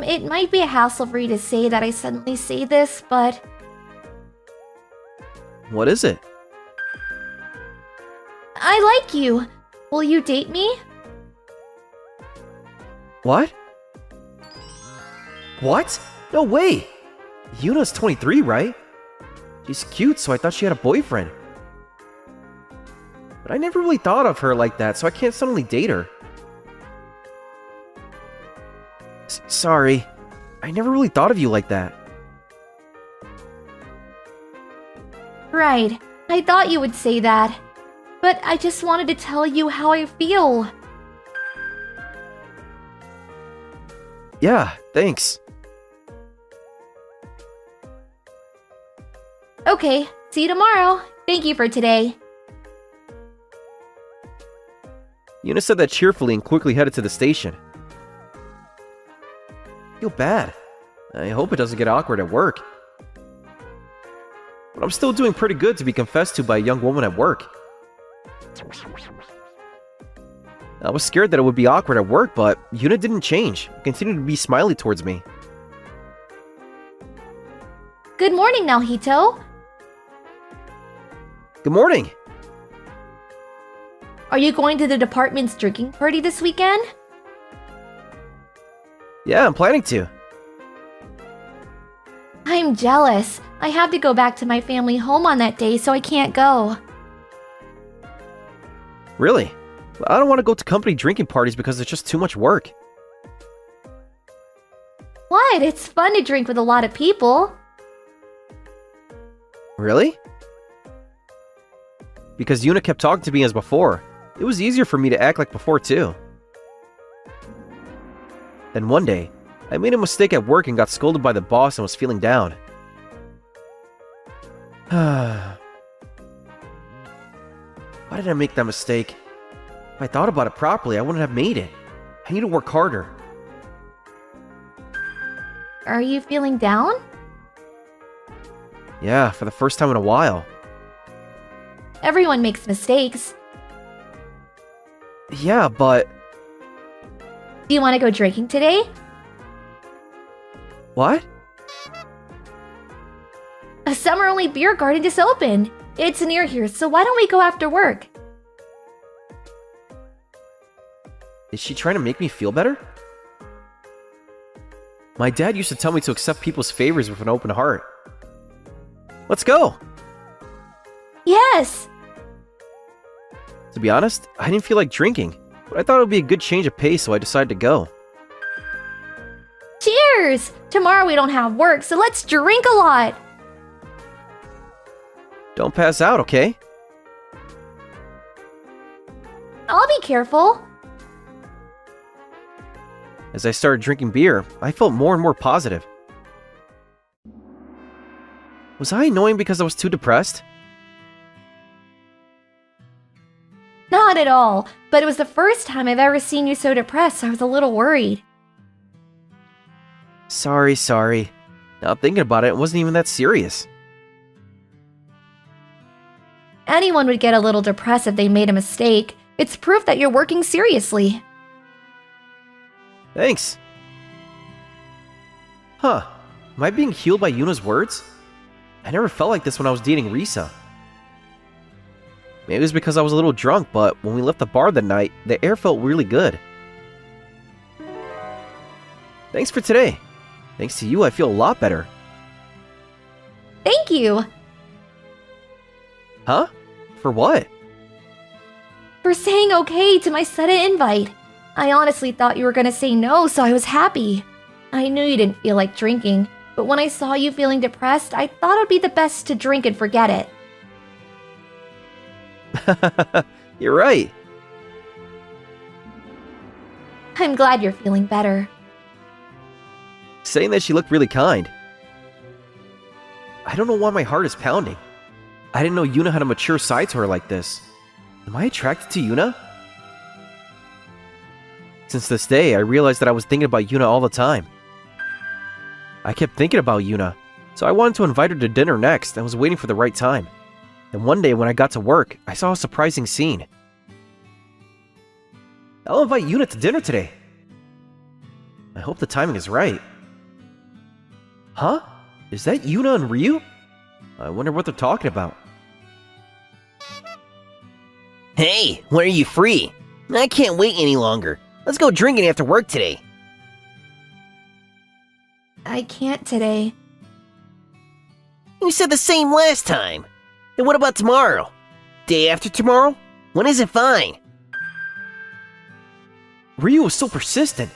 It might be a hassle for you to say that I suddenly say this, but What is it? I like you. Will you date me? What? What? No way! Yuna's 23, right? She's cute, so I thought she had a boyfriend. But I never really thought of her like that, so I can't suddenly date her. Sorry. I never really thought of you like that. Right. I thought you would say that. But I just wanted to tell you how I feel. Yeah, thanks. Okay, see you tomorrow. Thank you for today. Yuna said that cheerfully and quickly headed to the station. I feel bad. I hope it doesn't get awkward at work. But I'm still doing pretty good to be confessed to by a young woman at work. I was scared that it would be awkward at work, but Yuna didn't change. Continued to be smiley towards me. Good morning, Naohito. Good morning! Are you going to the department's drinking party this weekend? Yeah, I'm planning to. I'm jealous. I have to go back to my family home on that day, so I can't go. Really? I don't want to go to company drinking parties because it's just too much work. What? It's fun to drink with a lot of people. Really? Because Yuna kept talking to me as before. It was easier for me to act like before too. Then one day, I made a mistake at work and got scolded by the boss and was feeling down. Why did I make that mistake? If I thought about it properly, I wouldn't have made it. I need to work harder. Are you feeling down? Yeah, for the first time in a while. Everyone makes mistakes. Yeah, but Do you want to go drinking today? What? A summer-only beer garden just opened. It's near here, so why don't we go after work? Is she trying to make me feel better? My dad used to tell me to accept people's favors with an open heart. Let's go! Yes! To be honest, I didn't feel like drinking, but I thought it would be a good change of pace, so I decided to go. Cheers! Tomorrow we don't have work, so let's drink a lot! Don't pass out, okay? I'll be careful. As I started drinking beer, I felt more and more positive. Was I annoying because I was too depressed? Not at all, but it was the first time I've ever seen you so depressed, so I was a little worried. Sorry. Now thinking about it, it wasn't even that serious. Anyone would get a little depressed if they made a mistake. It's proof that you're working seriously. Thanks. Huh. Am I being healed by Yuna's words? I never felt like this when I was dating Risa. Maybe it was because I was a little drunk, but when we left the bar that night, the air felt really good. Thanks for today. Thanks to you, I feel a lot better. Thank you! Huh? For what? For saying okay to my sudden invite. I honestly thought you were gonna say no, so I was happy. I knew you didn't feel like drinking, but when I saw you feeling depressed, I thought it would be the best to drink and forget it. You're right. I'm glad you're feeling better. Saying that she looked really kind. I don't know why my heart is pounding. I didn't know Yuna had a mature side to her like this. Am I attracted to Yuna? Since this day, I realized that I was thinking about Yuna all the time. I kept thinking about Yuna, so I wanted to invite her to dinner next and was waiting for the right time. And one day when I got to work, I saw a surprising scene. I'll invite Yuna to dinner today. I hope the timing is right. Huh? Is that Yuna and Ryu? I wonder what they're talking about. Hey, when are you free? I can't wait any longer. Let's go drinking after work today. I can't today. You said the same last time. And what about tomorrow? Day after tomorrow? When is it fine? Ryu was so persistent.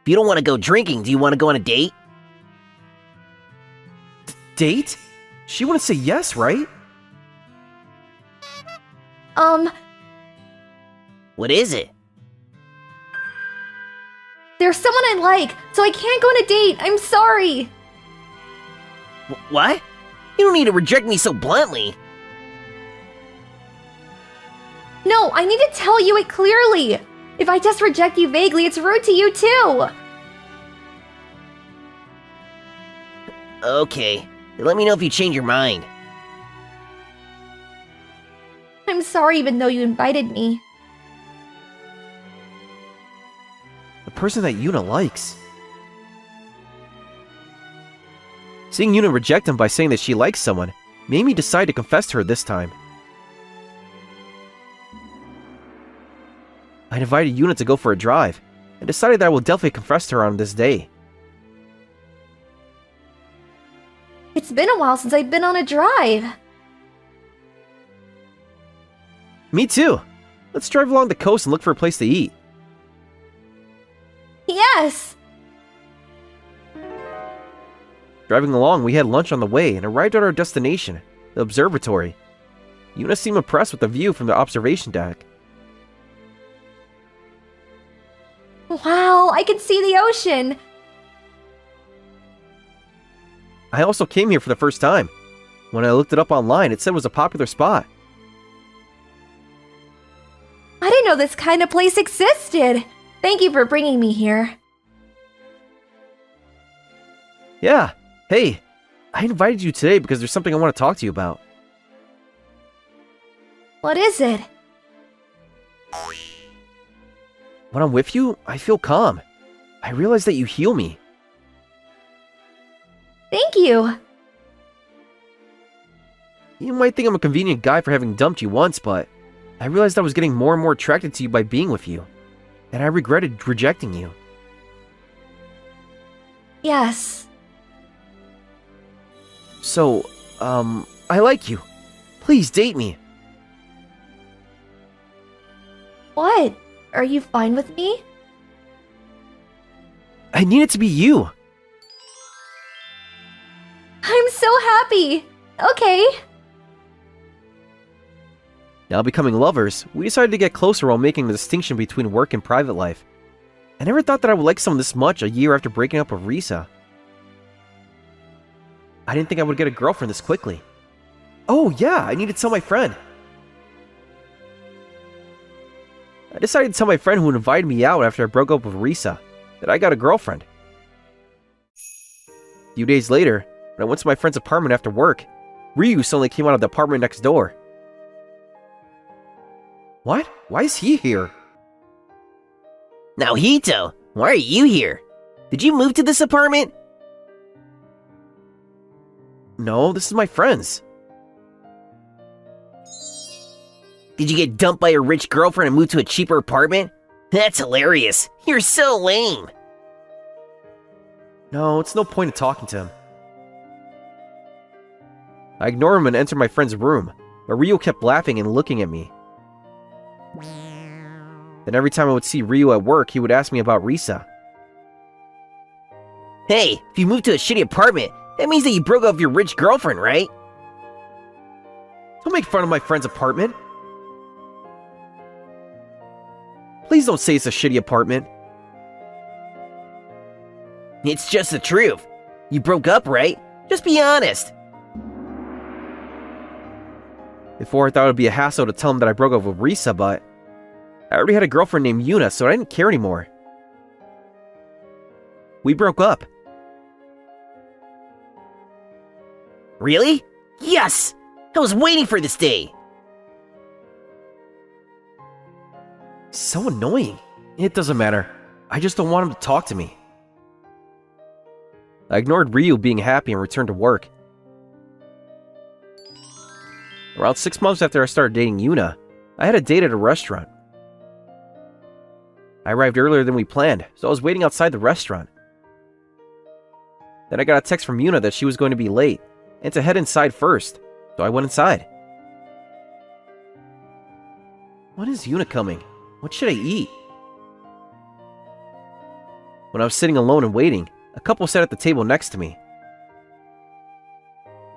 If you don't want to go drinking, do you want to go on a date? Date? She wouldn't say yes, right? What is it? There's someone I like, so I can't go on a date. I'm sorry. What? You don't need to reject me so bluntly. No, I need to tell you it clearly. If I just reject you vaguely, it's rude to you too. Okay, let me know if you change your mind. I'm sorry even though you invited me. The person that Yuna likes. Seeing Yuna reject him by saying that she likes someone made me decide to confess to her this time. I invited Yuna to go for a drive, and decided that I will definitely confess to her on this day. It's been a while since I've been on a drive. Me too! Let's drive along the coast and look for a place to eat. Yes! Driving along, we had lunch on the way and arrived at our destination, the observatory. Yuna seemed impressed with the view from the observation deck. Wow, I can see the ocean. I also came here for the first time. When I looked it up online, it said it was a popular spot. I didn't know this kind of place existed. Thank you for bringing me here. Yeah, hey, I invited you today because there's something I want to talk to you about. What is it? When I'm with you, I feel calm. I realize that you heal me. Thank you. You might think I'm a convenient guy for having dumped you once, but I realized I was getting more and more attracted to you by being with you, and I regretted rejecting you. Yes. So, I like you. Please date me. What? Are you fine with me? I need it to be you. I'm so happy. Okay. Now becoming lovers, we decided to get closer while making the distinction between work and private life. I never thought that I would like someone this much a year after breaking up with Risa. I didn't think I would get a girlfriend this quickly. Oh yeah, I need to tell my friend. I decided to tell my friend who invited me out after I broke up with Risa that I got a girlfriend. A few days later, when I went to my friend's apartment after work, Ryu suddenly came out of the apartment next door. What? Why is he here? Now, Hito, why are you here? Did you move to this apartment? No, this is my friend's. Did you get dumped by your rich girlfriend and move to a cheaper apartment? That's hilarious. You're so lame. No, it's no point in talking to him. I ignored him and entered my friend's room, but Ryu kept laughing and looking at me. Then every time I would see Ryu at work, he would ask me about Risa. Hey, if you moved to a shitty apartment, that means that you broke up with your rich girlfriend, right? Don't make fun of my friend's apartment. Please don't say it's a shitty apartment. It's just the truth. You broke up, right? Just be honest. Before I thought it would be a hassle to tell him that I broke up with Risa, but I already had a girlfriend named Yuna, so I didn't care anymore. We broke up. Really? Yes! I was waiting for this day. So annoying. It doesn't matter. I just don't want him to talk to me. I ignored Ryu being happy and returned to work. Around 6 months after I started dating Yuna, I had a date at a restaurant. I arrived earlier than we planned, so I was waiting outside the restaurant. Then I got a text from Yuna that she was going to be late, and to head inside first, so I went inside. When is Yuna coming? What should I eat? When I was sitting alone and waiting, a couple sat at the table next to me.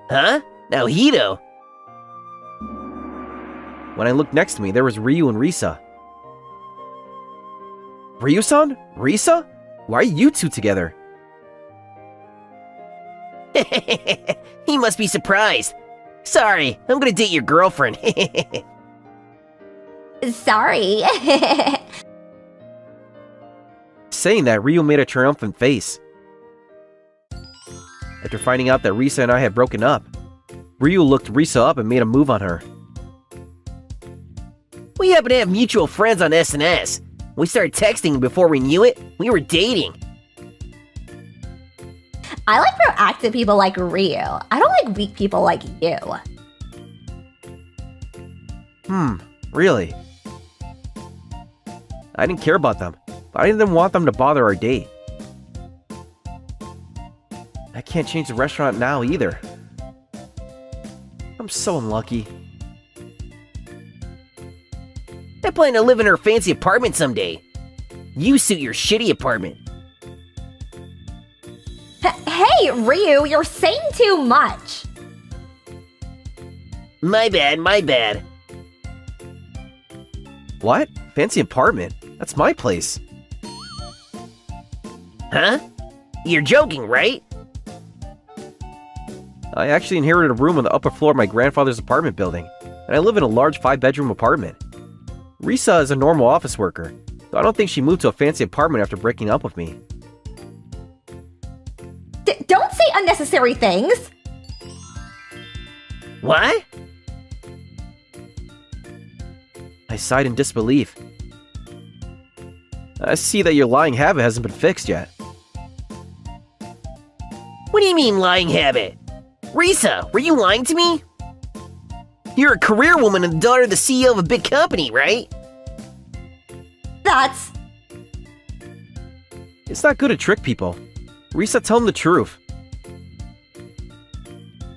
Huh? Now, Hito. When I looked next to me, there was Ryu and Risa. Ryu-san? Risa? Why are you two together? He must be surprised. Sorry, I'm gonna date your girlfriend. Sorry. Saying that, Ryu made a triumphant face. After finding out that Risa and I had broken up, Ryu looked Risa up and made a move on her. We happen to have mutual friends on SNS. We started texting, and before we knew it, we were dating. I like proactive people like Ryu. I don't like weak people like you. Really? I didn't care about them, but I didn't want them to bother our date. I can't change the restaurant now either. I'm so unlucky. I plan to live in her fancy apartment someday. You suit your shitty apartment. Hey, Ryu, you're saying too much. My bad, my bad. What? Fancy apartment? That's my place. Huh? You're joking, right? I actually inherited a room on the upper floor of my grandfather's apartment building, and I live in a large 5-bedroom apartment. Risa is a normal office worker, so I don't think she moved to a fancy apartment after breaking up with me. Don't say unnecessary things. What? I sighed in disbelief. I see that your lying habit hasn't been fixed yet. What do you mean, lying habit? Risa, were you lying to me? You're a career woman and the daughter of the CEO of a big company, right? That's... It's not good to trick people. Risa, tell them the truth.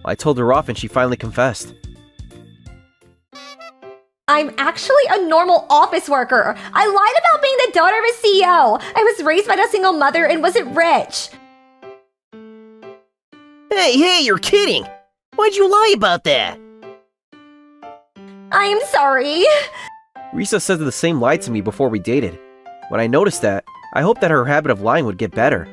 I told her off and she finally confessed. I'm actually a normal office worker. I lied about being the daughter of a CEO. I was raised by a single mother and wasn't rich. Hey, you're kidding! Why'd you lie about that? I'm sorry. Risa said the same lie to me before we dated. When I noticed that, I hoped that her habit of lying would get better.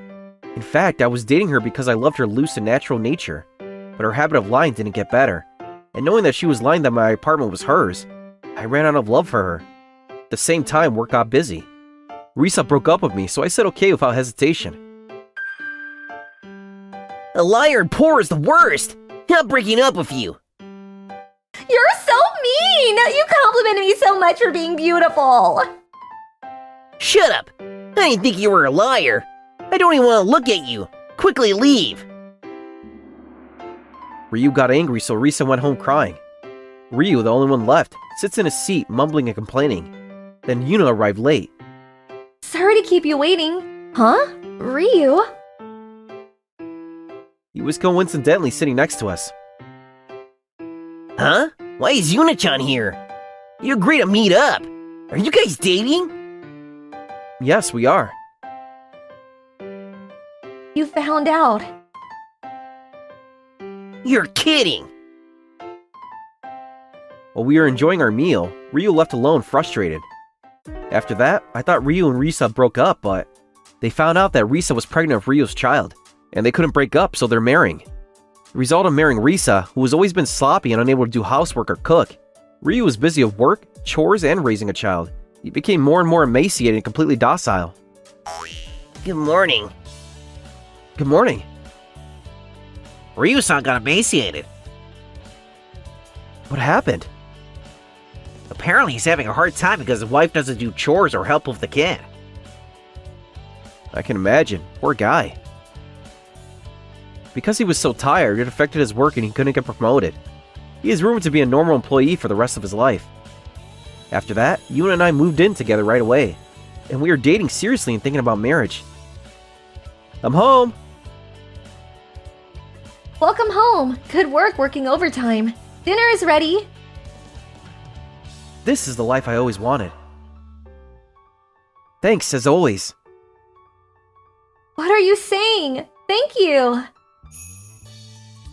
In fact, I was dating her because I loved her loose and natural nature. But her habit of lying didn't get better. And knowing that she was lying that my apartment was hers, I ran out of love for her. At the same time, work got busy. Risa broke up with me, so I said okay without hesitation. A liar and poor is the worst! I'm breaking up with you! You're so mean! You complimented me so much for being beautiful. Shut up! I didn't think you were a liar! I don't even want to look at you! Quickly leave! Ryu got angry, so Risa went home crying. Ryu, the only one left, sits in his seat, mumbling and complaining. Then Yuna arrived late. Sorry to keep you waiting. Huh? Ryu? He was coincidentally sitting next to us. Huh? Why is Yuna-chan here? You agreed to meet up! Are you guys dating? Yes, we are. You found out. You're kidding! While we were enjoying our meal, Ryu left alone, frustrated. After that, I thought Ryu and Risa broke up, but they found out that Risa was pregnant with Ryu's child, and they couldn't break up, so they're marrying. The result of marrying Risa, who has always been sloppy and unable to do housework or cook, Ryu was busy with work, chores, and raising a child. He became more and more emaciated and completely docile. Good morning. Good morning. Ryu-san got emaciated. What happened? Apparently he's having a hard time because his wife doesn't do chores or help with the kid. I can imagine. Poor guy. Because he was so tired, it affected his work and he couldn't get promoted. He is rumored to be a normal employee for the rest of his life. After that, Yuna and I moved in together right away, and we are dating seriously and thinking about marriage. I'm home! Welcome home. Good work working overtime. Dinner is ready. This is the life I always wanted. Thanks, as always. What are you saying? Thank you.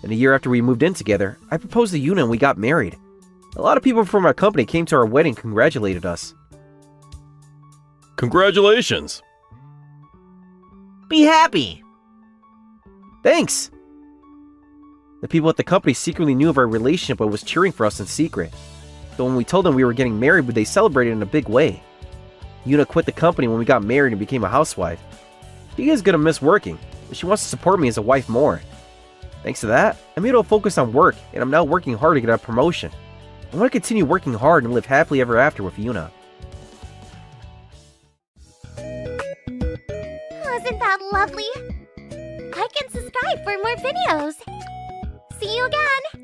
And a year after we moved in together, I proposed to Yuna and we got married. A lot of people from our company came to our wedding and congratulated us. Congratulations! Be happy! Thanks! The people at the company secretly knew of our relationship but was cheering for us in secret. So when we told them we were getting married, they celebrated in a big way. Yuna quit the company when we got married and became a housewife. She is gonna miss working, but she wants to support me as a wife more. Thanks to that, I'm able to focus on work, and I'm now working hard to get a promotion. I want to continue working hard and live happily ever after with Yuna. Wasn't that lovely? Like and subscribe for more videos. See you again!